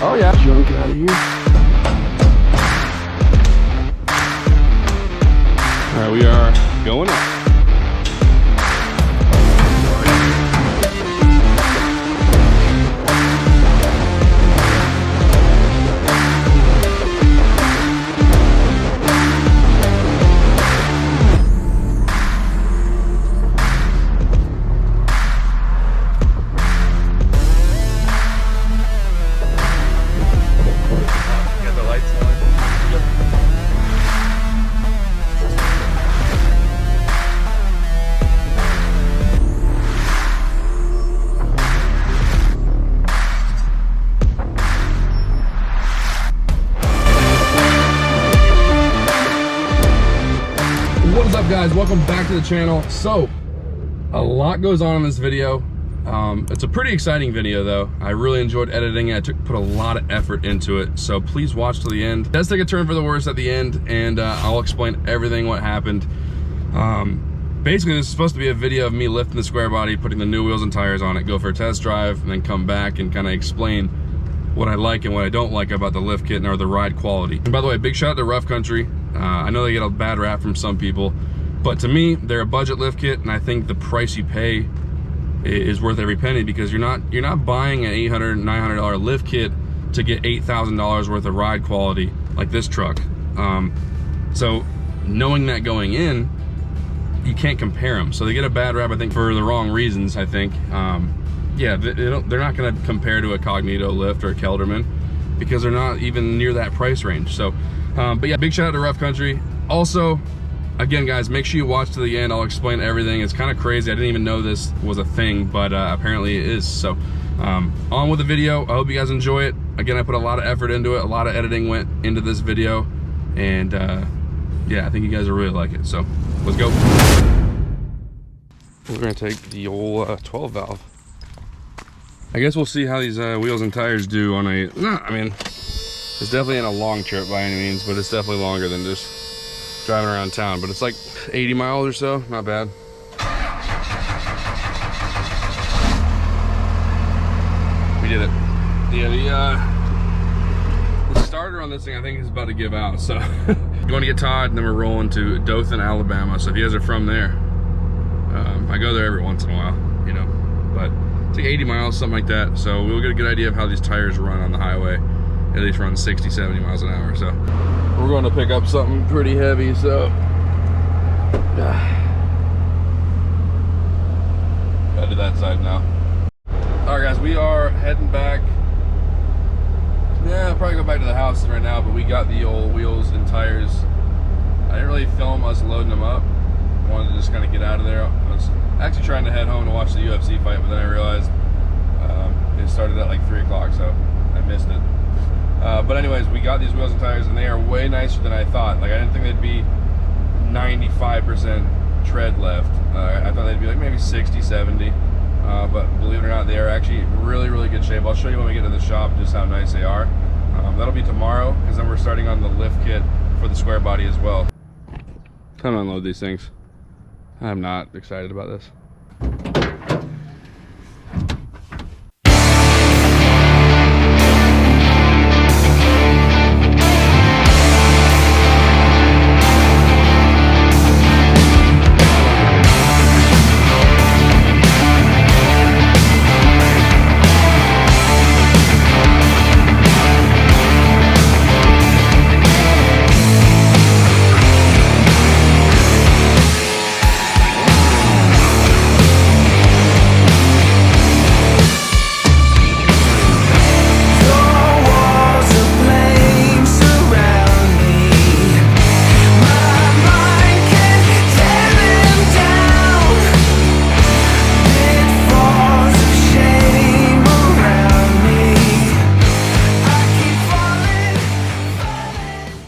Oh yeah. Junk out of here. All right, we are going up. What is up, guys? Welcome back to the channel. So a lot goes on in this video. It's a pretty exciting video though. I really enjoyed editing it. I put a lot of effort into it, so please watch till the end. It does take a turn for the worse at the end, and I'll explain everything what happened. Basically, this is supposed to be a video of me lifting the Sqaurebody, putting the new wheels and tires on it, go for a test drive, and then come back and kind of explain what I like and what I don't like about the lift kit or the ride quality. And by the way, big shout out to Rough Country. I know they get a bad rap from some people, but to me, they're a budget lift kit, and I think the price you pay is worth every penny, because you're not buying an $800, $900 lift kit to get $8,000 worth of ride quality like this truck. So knowing that going in, you can't compare them. So they get a bad rap, I think, for the wrong reasons, I think. Yeah, they're not gonna compare to a Cognito lift or a Kelderman, because they're not even near that price range. So, but yeah, big shout out to Rough Country. Also, again, guys, make sure you watch to the end. I'll explain everything. It's kind of crazy. I didn't even know this was a thing, but apparently it is. So on with the video. I hope you guys enjoy it. Again, I put a lot of effort into it. A lot of editing went into this video, and yeah, I think you guys will really like it. So let's go. We're gonna take the old 12 valve. I guess we'll see how these wheels and tires do on a, I mean, it's definitely in a long trip by any means, but it's definitely longer than just driving around town. But it's like 80 miles or so, not bad. We did it. Yeah, the starter on this thing I think is about to give out. So you want to get Todd, and then we're rolling to Dothan, Alabama. So if you guys are from there, I go there every once in a while, you know, but it's like 80 miles, something like that. So we'll get a good idea of how these tires run on the highway. At least run 60, 70 miles an hour. So we're going to pick up something pretty heavy, so head to that side now. All right, guys, we are heading back. Yeah, I'll probably go back to the house right now, but we got the old wheels and tires. I didn't really film us loading them up. I wanted to just kind of get out of there. I was actually trying to head home to watch the UFC fight, but then I realized it started at like 3 o'clock, so I missed it. But anyways, we got these wheels and tires, and they are way nicer than I thought. Like, I didn't think they'd be 95% tread left. I thought they'd be like maybe 60, 70. But believe it or not, they are actually really, really good shape. I'll show you when we get to the shop just how nice they are. That'll be tomorrow, because then we're starting on the lift kit for the Sqaurebody as well. Time to unload these things. I'm not excited about this.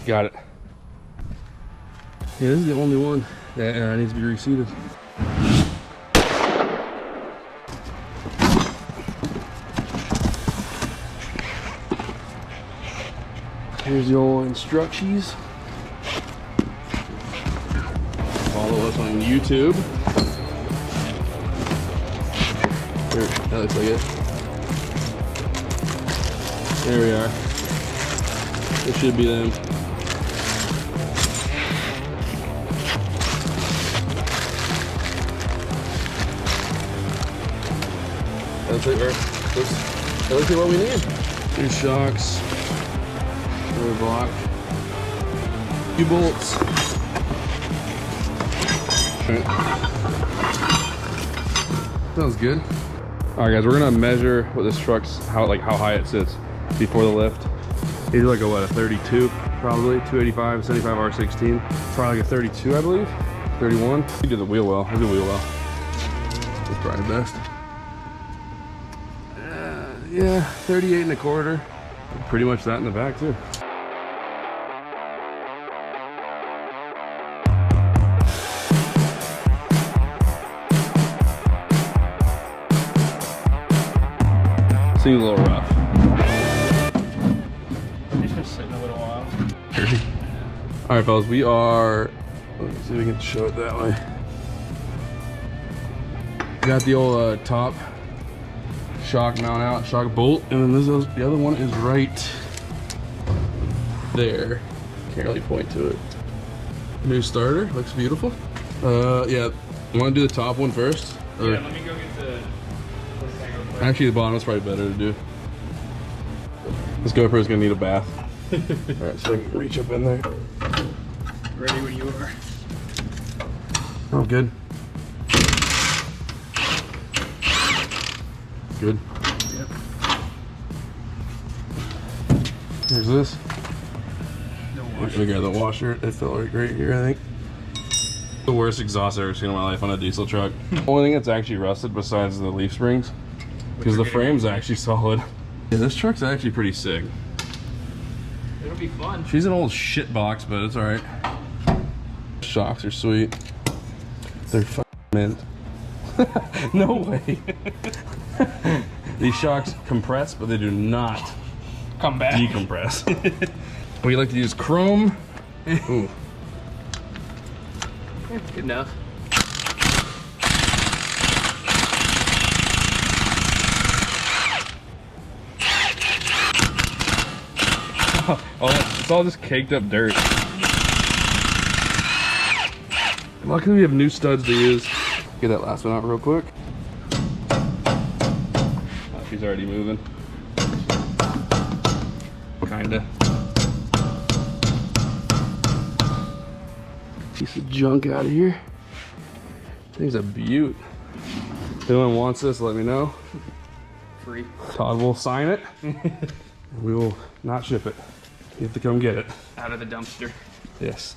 Got it. Yeah, this is the only one that needs to be reseated. Here's the old instructions. Follow us on YouTube. There, that looks like it. There we are. It should be them. That's it, that looks like what we need. New shocks, another block, few bolts. Sounds good. All right, guys, we're gonna measure what this truck's how high it sits before the lift. He's like a what, a 32, probably 285, 75 R16, probably like a 32, I believe, 31. He did the wheel well. I did the wheel well. That's probably the best. Yeah, 38 and a quarter. Pretty much that in the back too. Seems a little rough. It's just sitting a little while. All right, fellas, we are, let's see if we can show it that way. Got the old top shock mount out, shock bolt, and then the other one is right there. Can't really point to it. New starter, looks beautiful. Yeah, you want to do the top one first? Or? Yeah, let me go get the... Actually, the bottom is probably better to do. This GoPro's gonna need a bath. All right, so I can reach up in there. Ready when you are. Oh, good. Good. Yep. Here's this. No washer. We got the washer. It felt like right here, I think. The worst exhaust I've ever seen in my life on a diesel truck. Only thing that's actually rusted besides the leaf springs, because the frame's actually solid. Yeah, this truck's actually pretty sick. It'll be fun. She's an old shit box, but it's all right. Shocks are sweet. They're fucking mint. No way. These shocks compress, but they do not Come back. decompress. We like to use chrome. Ooh. Yeah, good enough. Oh, it's all just caked up dirt. Luckily we have new studs to use. Get that last one out real quick. Oh, she's already moving. Kinda. Piece of junk out of here. Thing's a beaut. If anyone wants this, let me know. Free. Todd will sign it. We will not ship it. You have to come get it. Out of the dumpster. Yes.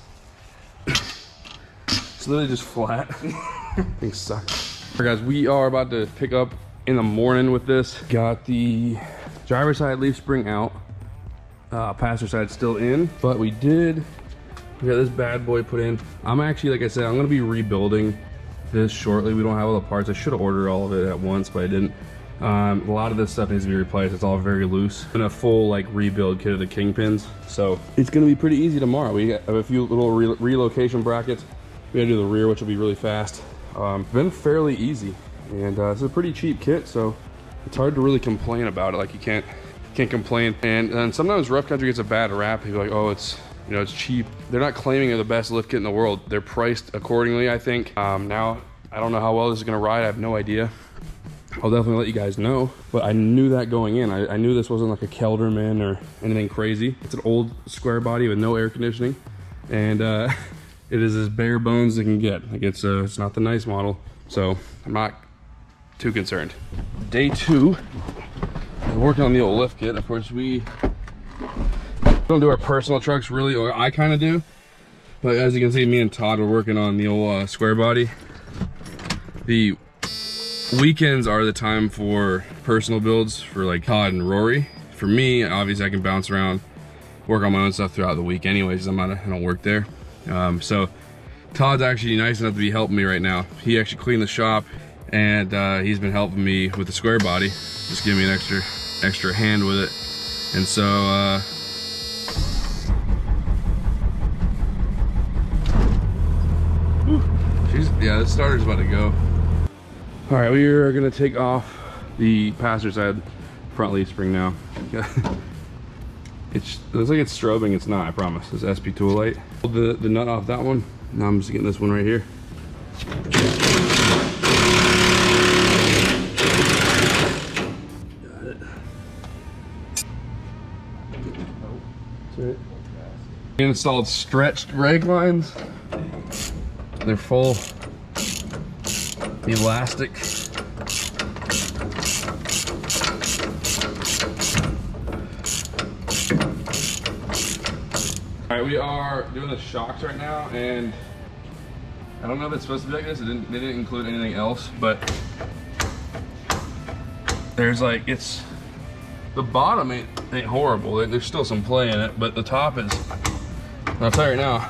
It's literally just flat. Things suck. All right, guys, we are about to pick up in the morning with this. Got the driver's side leaf spring out. Passenger side still in, but we got this bad boy put in. I'm actually, like I said, I'm gonna be rebuilding this shortly. We don't have all the parts. I should have ordered all of it at once, but I didn't. A lot of this stuff needs to be replaced. It's all very loose. And a full like rebuild kit of the kingpins. So it's gonna be pretty easy tomorrow. We have a few little relocation brackets. We gotta do the rear, which will be really fast. Been fairly easy. And it's a pretty cheap kit, so it's hard to really complain about it. Like you can't complain. And sometimes rough country gets a bad rap. People are like, oh, it's, you know, it's cheap. They're not claiming they're the best lift kit in the world. They're priced accordingly, I think. Now, I don't know how well this is gonna ride. I have no idea. I'll definitely let you guys know, but I knew that going in. I knew this wasn't like a Kelderman or anything crazy. It's an old Sqaurebody with no air conditioning, and it is as bare bones as it can get. Like it's not the nice model, so I'm not too concerned. Day 2, working on the old lift kit. Of course, we don't do our personal trucks really, or I kind of do, but as you can see, me and Todd were working on the old Sqaurebody. The weekends are the time for personal builds for like Todd and Rory. For me, obviously I can bounce around, work on my own stuff throughout the week anyways. I don't work there. So Todd's actually nice enough to be helping me right now. He actually cleaned the shop, and he's been helping me with the Sqaurebody, just giving me an extra hand with it. And so yeah, this starter's about to go. All right, we are gonna take off the passenger side front leaf spring now. It looks like it's strobing. It's not, I promise. It's SP tool light. Pulled the nut off that one. Now I'm just getting this one right here. Got it. That's right. We installed stretched rag lines. They're full elastic. All right, we are doing the shocks right now, and I don't know if it's supposed to be like this. They didn't include anything else, but there's like, it's, the bottom ain't horrible. There's still some play in it, but the top is, I'll tell you right now,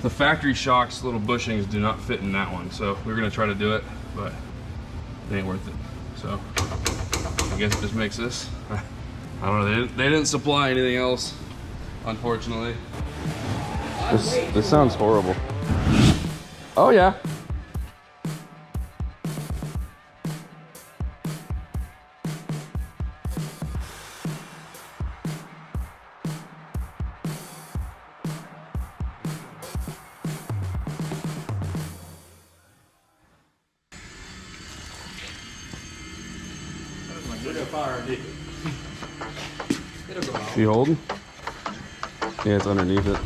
the factory shocks little bushings do not fit in that one. So we're gonna try to do it, but it ain't worth it. So I guess it just makes this. I don't know, they didn't supply anything else, unfortunately. This sounds horrible. Oh yeah. You holding? Yeah, it's underneath it.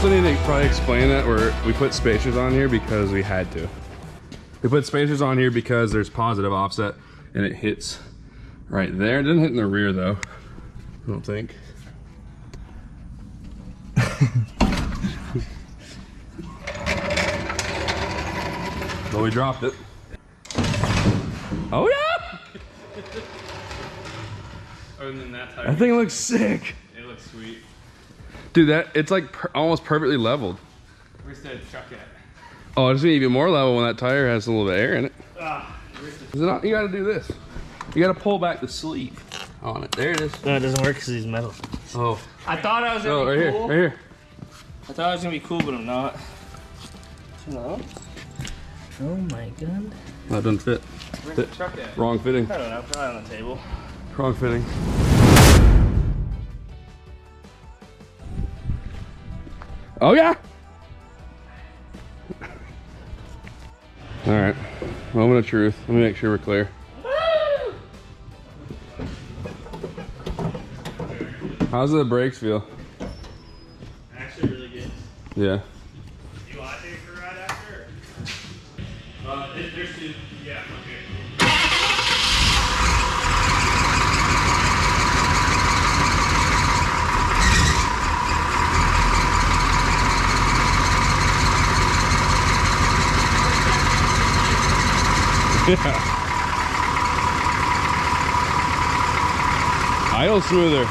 Need to probably explain that we put spacers on here because we had to. We put spacers on here because there's positive offset and it hits right there. It didn't hit in the rear though, I don't think. But we dropped it. Oh yeah! Other than that That thing looks sick. It looks sweet. Dude, it's like almost perfectly leveled. Where's the truck at? Oh, it's gonna be even more level when that tire has a little bit of air in it. Is it not? You gotta do this. You gotta pull back the sleeve on it. There it is. No, it doesn't work because he's metal. Oh. I thought I was gonna right be here, cool. right here. I thought I was gonna be cool, but I'm not. No. Oh my god. That doesn't fit. Where's the truck at? Wrong fitting. I don't know, probably on the table. Wrong fitting. Oh yeah! Alright, moment of truth. Let me make sure we're clear. How's the brakes feel? Actually really good. Yeah. You want to take a ride after? There's two. Yeah, okay. Yeah. Idle smoother.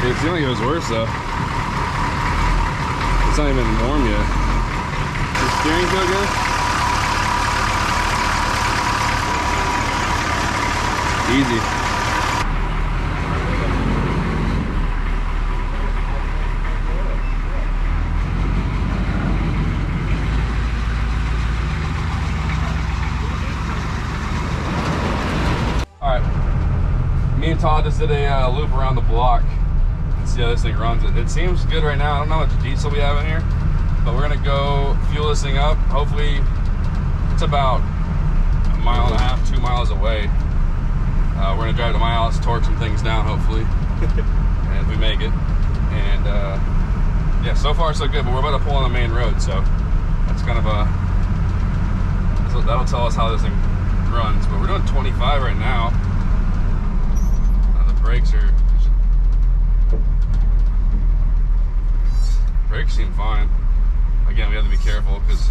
It seemed like it was worse though. It's not even warm yet. Does the steering feel good? Easy. All right. Me and Todd just did a loop around the block. See how this thing runs. It seems good right now. I don't know how much diesel we have in here, but we're gonna go fuel this thing up. Hopefully, it's about 1.5 miles, 2 miles away. We're gonna drive to my house, torque some things down, hopefully, and if we make it. And yeah, so far so good. But we're about to pull on the main road, so that's kind of that'll tell us how this thing runs. But we're doing 25 right now. The brakes seem fine. Again, we have to be careful because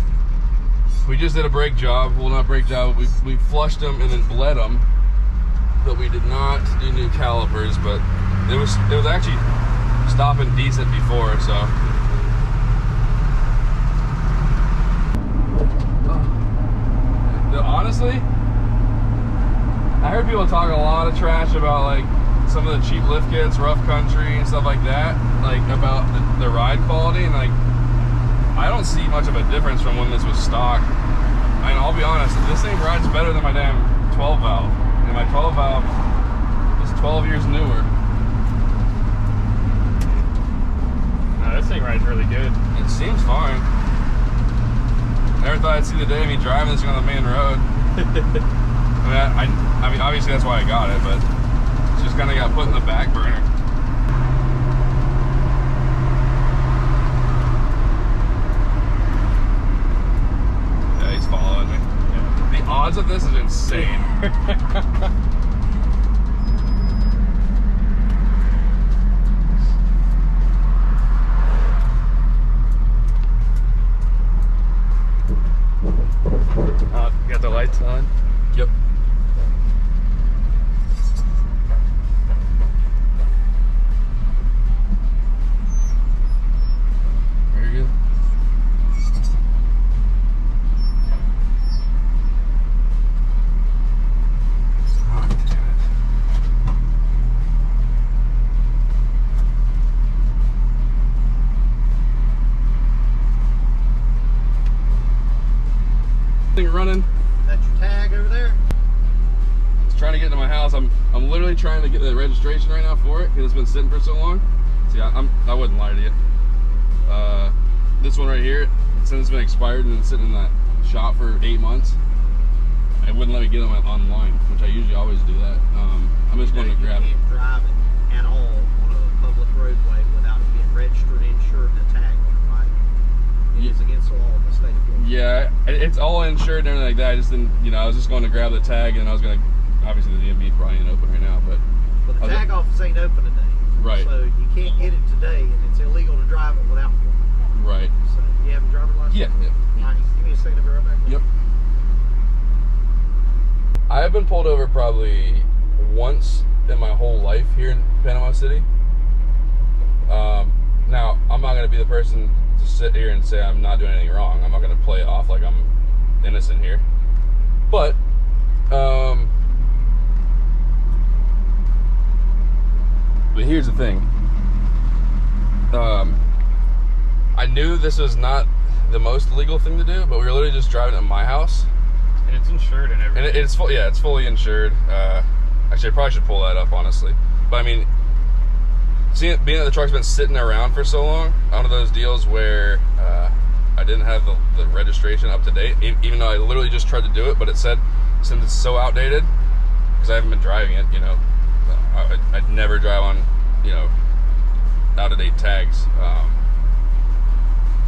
we just did a brake job. Well, not brake job. We flushed them and then bled them, but we did not do new calipers. But it was actually stopping decent before. So honestly, I heard people talk a lot of trash about like some of the cheap lift kits, rough country and stuff like that, like about the ride quality, and like I don't see much of a difference from when this was stock. I mean, I'll be honest, this thing rides better than my damn 12 valve, and my 12 valve is 12 years newer. No, this thing rides really good. It seems fine. Never thought I'd see the day of me driving this thing on the main road. I mean, obviously that's why I got it, but it's just kind of got put in the back burner. Yeah, he's following me. Yeah. The odds of this is insane. Got the lights on? Yep. Very good. Oh, damn it. Thing running. That's your tag over there? It's trying to get into my house. I'm literally trying to get the registration right now for it because it's been sitting for so long. See, I wouldn't lie to you. This one right here, since it's been expired and been sitting in that shop for 8 months, it wouldn't let me get them online, which I usually always do that. I'm just going to grab it. You can't drive it at all on a public roadway without it being registered, insured, and a tag on it, right? It is against the law of the state of Florida. Yeah, it's all insured and everything like that. I just didn't, I was just going to grab the tag, and I was going to, obviously the DMV probably ain't open right now, but the tag office ain't open today. Right. So you can't get it today, and it's illegal to drive it without one. right. So you have a driver's license? Yeah. All right, give me a second to be right back. Yep. I have been pulled over probably once in my whole life here in Panama City. Now, I'm not going to be the person to sit here and say I'm not doing anything wrong. I'm not going to play it off like I'm innocent here. But, here's the thing. I knew this was not the most legal thing to do, but we were literally just driving at my house. And it's insured and everything. And it's full, yeah, it's fully insured. Actually, I probably should pull that up, honestly. But I mean, being that the truck's been sitting around for so long, one of those deals where I didn't have the registration up to date, even though I literally just tried to do it, but it said, since it's so outdated, because I haven't been driving it, I'd never drive on, out-of-date tags.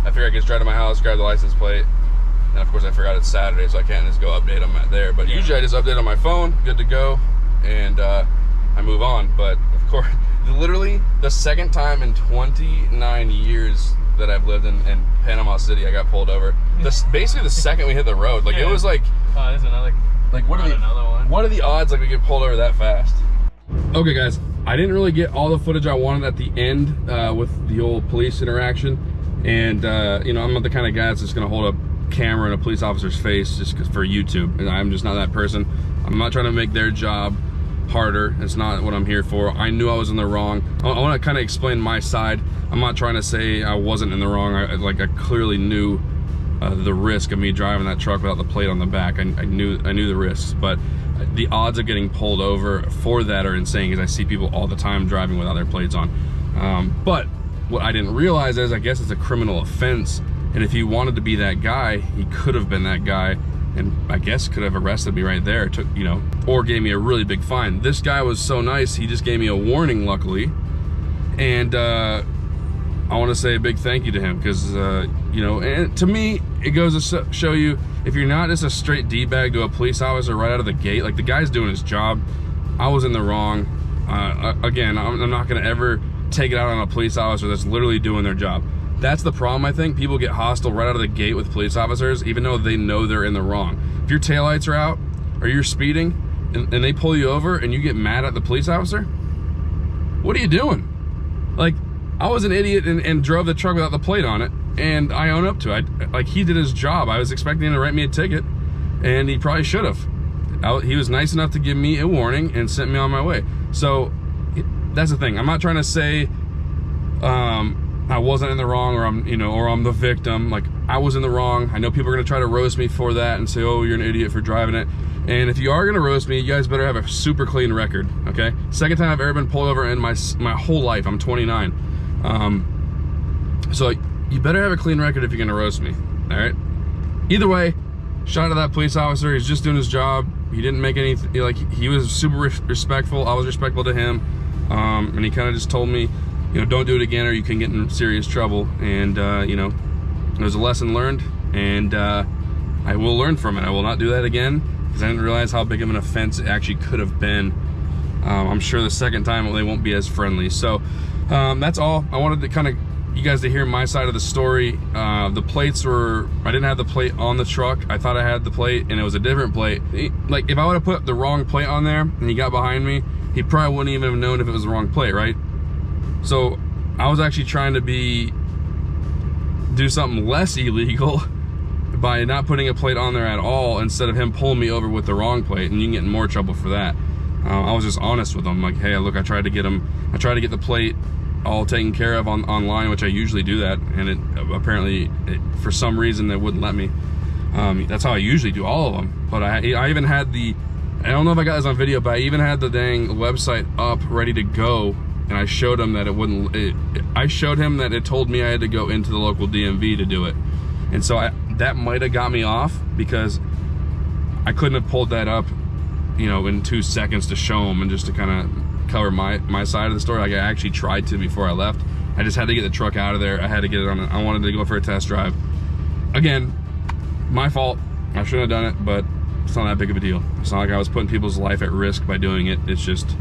I figured I could just drive to my house, grab the license plate, and of course I forgot it's Saturday, so I can't just go update them there. But usually I just update on my phone, good to go, and I move on. But of course, literally the second time in 29 years that I've lived in Panama City, I got pulled over. Basically the second we hit the road, like it was like, oh, there's another. like what are the odds like we get pulled over that fast? Okay, guys, I didn't really get all the footage I wanted at the end with the old police interaction. And you know, I'm not the kind of guy that's just gonna hold a camera in a police officer's face just for YouTube. And I'm just not that person. I'm not trying to make their job harder. It's not what I'm here for. I knew I was in the wrong. I want to kind of explain my side. I'm not trying to say I wasn't in the wrong. I clearly knew the risk of me driving that truck without the plate on the back. I knew the risks, but the odds of getting pulled over for that are insane, because I see people all the time driving without their plates on. But what I didn't realize is, I guess it's a criminal offense, and if he wanted to be that guy, he could have been that guy, and I guess could have arrested me right there, took, you know, or gave me a really big fine. This guy was so nice, he just gave me a warning, luckily. And I want to say a big thank you to him, because you know, and to me, it goes to show you, if you're not just a straight D-bag to a police officer right out of the gate, like the guy's doing his job. I was in the wrong. Again, I'm not gonna ever take it out on a police officer that's literally doing their job. That's the problem, I think. People get hostile right out of the gate with police officers, even though they know they're in the wrong. If your taillights are out, or you're speeding, and they pull you over, and you get mad at the police officer, what are you doing? Like, I was an idiot and drove the truck without the plate on it, and I own up to it. Like, he did his job. I was expecting him to write me a ticket, and he probably should have. He was nice enough to give me a warning and sent me on my way. So that's the thing. I'm not trying to say I wasn't in the wrong, or I'm the victim. Like, I was in the wrong. I know people are gonna try to roast me for that and say, oh, you're an idiot for driving it. And if you are gonna roast me, you guys better have a super clean record, okay? Second time I've ever been pulled over in my whole life. I'm 29. So you better have a clean record if you're gonna roast me, all right? Either way, shout out to that police officer. He's just doing his job. He didn't make any, like, he was super respectful. I was respectful to him. And he kind of just told me, you know, don't do it again or you can get in serious trouble. And, you know, it was a lesson learned, and I will learn from it. I will not do that again, because I didn't realize how big of an offense it actually could have been. I'm sure the second time they won't be as friendly. So that's all. I wanted to kind of you guys to hear my side of the story. The plates were, I didn't have the plate on the truck. I thought I had the plate and it was a different plate. Like, if I would have put the wrong plate on there and he got behind me, he probably wouldn't even have known if it was the wrong plate, right? So I was actually trying to do something less illegal by not putting a plate on there at all, instead of him pulling me over with the wrong plate, and you can get in more trouble for that. I was just honest with him, like, hey, look, I tried to get the plate all taken care of online, which I usually do that, and it apparently, for some reason, they wouldn't let me. That's how I usually do all of them. But I even had I don't know if I got this on video, but I even had the dang website up ready to go, and I showed him that it wouldn't. I showed him that it told me I had to go into the local DMV to do it, and so that might have got me off, because I couldn't have pulled that up, you know, in 2 seconds to show him and just to kind of cover my side of the story. Like, I actually tried to before I left. I just had to get the truck out of there. I had to get it on. I wanted to go for a test drive. Again, my fault. I shouldn't have done it, but it's not that big of a deal. It's not like I was putting people's life at risk by doing it. It's just,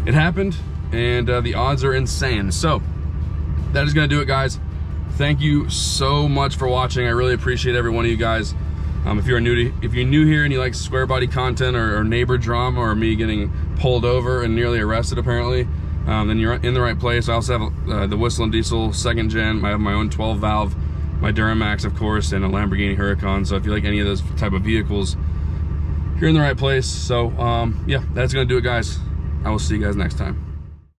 it happened, and the odds are insane. So that is gonna do it, guys. Thank you so much for watching. I really appreciate every one of you guys. If you're new here and you like Sqaurebody content or neighbor drama or me getting pulled over and nearly arrested apparently, then you're in the right place. I also have the Whistle and Diesel 2nd gen. I have my own 12 valve, my Duramax, of course, and a Lamborghini Huracan. So if you like any of those type of vehicles, you're in the right place. So yeah, that's gonna do it, guys. I will see you guys next time.